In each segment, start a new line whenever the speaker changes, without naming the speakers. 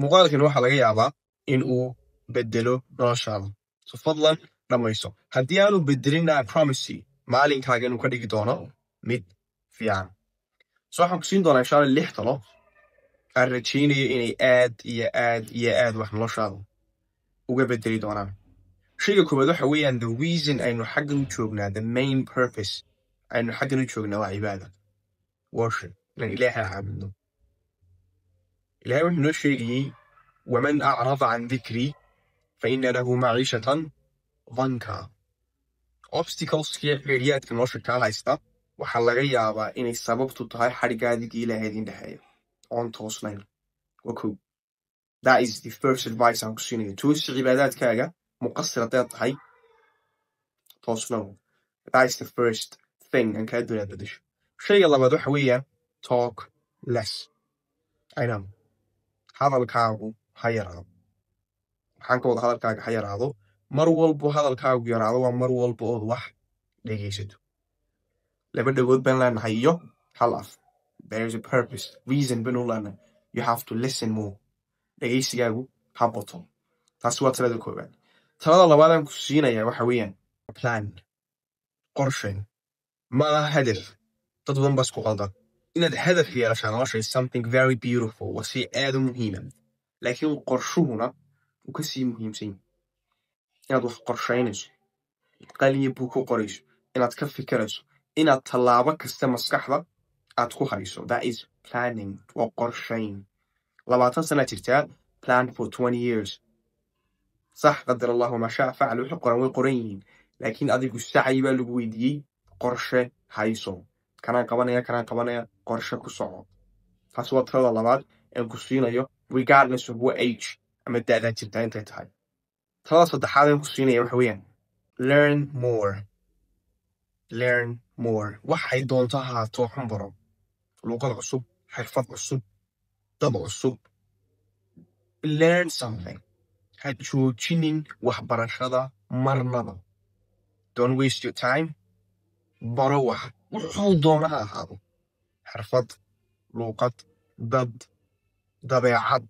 muuqaalkan waxaa laga yaabaa in uu bedelo noloshaada. So fadlan dhamayso. Haddii aanu bedelin, I promise you, maalinkaaga inuu ka dhigi doono mid fiican. So waxaan ku siin doonaa insha Allah 6 talo aan rajaynayo inay aad wax noloshaada uga bedeli doonaan. Shayga koowaad waxa weeyaan the reason aynu xaggan u joognaa, the main purpose aynu xaggan u joognaa waa cibaada, worship, inaan Ilaahay caabudno. Ilaahay wuxuu noo sheegayay waman acrada can dikrii fa ina lahu maciishatan danka. Obstacleska xiriyaadka nolosha kaa haysta waxaa laga yaabaa inay sababtu tahay xadhigaadigii Ilaahay idin dhexeeya oon toosnayn. Waa kow. That is the first advice aan ku siinayo. Toosi cibaadaadkaaga muqasir haddaad tahay toosnow. That is the first thing aan kaa doonaad bedesho. Shayga labaad waxa weeyaan talk less. I know. hadalkaagu ha yaraado. Waxaan ka wada hadalkaaga ha yaraado. Mar walbo hadalkaagu yaraado waa mar walbo ood wax dhegaysato. Laba dhagood baan leenahay iyo hal af. There is a purpose, reason baan u leenahay. You have to listen more. Dhegaysigaagu ha bato. Taasi waa talada koowaad. Talada labaad aan ku siinayaa waxa weeyaan plan, qorshayn. Ma aha hadaf. Dad badan baa isku qaldan. inaad hadaf yeelashaa nolosha is something very beautiful, waa shay aad u muhiima. Laakiin qorshuhuna uu ka sii muhiimsan yahay. Inaad wax qorshaynayso, qalin buu ku qorayso, inaad ka fikirayso, inaad tallaabo kasta maskaxda aad ku hayso. That is planning, waa qorshayn. 20 sano jirtaa, plan for 20 years. صح قدر الله ما شاء فعل وحق قرن وقرن yihiin. Laakiin adigu sacay baa lagu weydiiyey qorshe hayso. Kanaan qabanaya qorshe ku soco. Taas waa talada labaad ee ku siinayo regardless of what age ama da'da jirta intay tahay. Talada saddexaad ee ku siinayo waxa weeyaan learn more. Waxay doonto ahaato waxun baro. Luqad cusub, xirfad cusub, dad cusub. Learn something. Ha joojinin waxbarashada marnaba. Don't waste your time. Baro wax. Wuxuu doona ha ahaado. Xirfad, luqad, dad, dabeecad,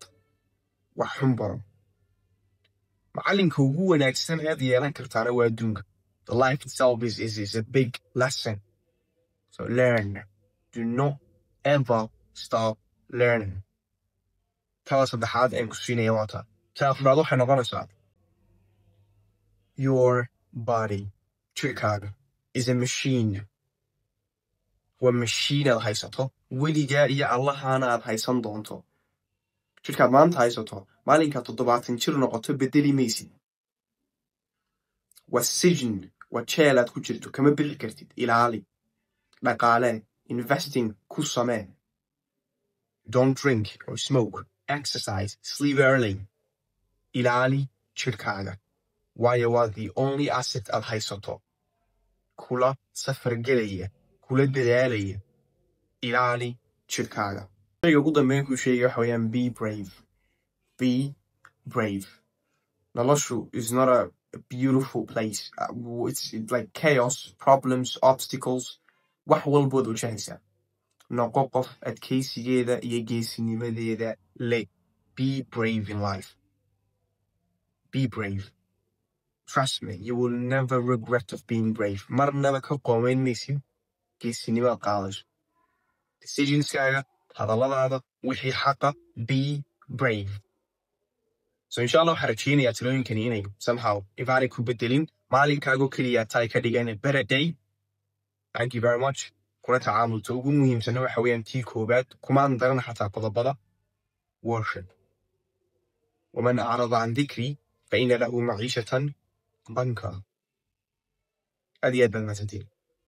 wax xun baro. Macalinka ugu wanaagsan aad yeelan kartaana waa adduunka. The life itself is a big lesson. So learn. Do not ever stop learning. Tala saddexaad aan ku siinaya waa taa. Tala afraad waxay noqonaysaa your body, jirkaaga, is a machine. Waa machine aad haysato. Weligaa iyo Allahana aad haysan doonto. Jirkaad maanta haysato, maalinka 70 jir noqoto bedeli maysid. Waa sijin, waa jeel aad ku jirto, kama bixi kartid. Ilaali, dhaqaale, investing ku samee. Don't drink or smoke. Exercise, sleep early. Ilaali jirkaaga. Waayo waa the only asset aad haysato. Kula safar gelaya, kula dadaalaya. Ilaali jirkaaga. Shayga ugu dambeyn ku sheegay waxa weeyaan be brave. Be brave. Noloshu is not a beautiful place. It's like chaos, problems, obstacles. Wax walbood wajahaysaa. Noqo qof adkaysigeeda iyo geesinimadeeda leh. Be brave in life. Be brave. Trust me, you will never regret of being brave. Marnaba ka qoomeyn maysid geesinimo qaadasho. Decisionskaaga, hadalladaada, wixii xaqa, be brave. So inshallah waxaan rajaynayaa talooyinkani inay somehow if aanay ku bedelin maalinkaagu keliya tahay ka dhigan a better day. Thank you very much. Kuna tacaamulta ugu muhiimsan waxa weeyaan tii koobaad kumaan daran xataa qodobada worship. ومن أعرض عن ذكري فإن له معيشة ضنكا. هذه أدنى المساتين.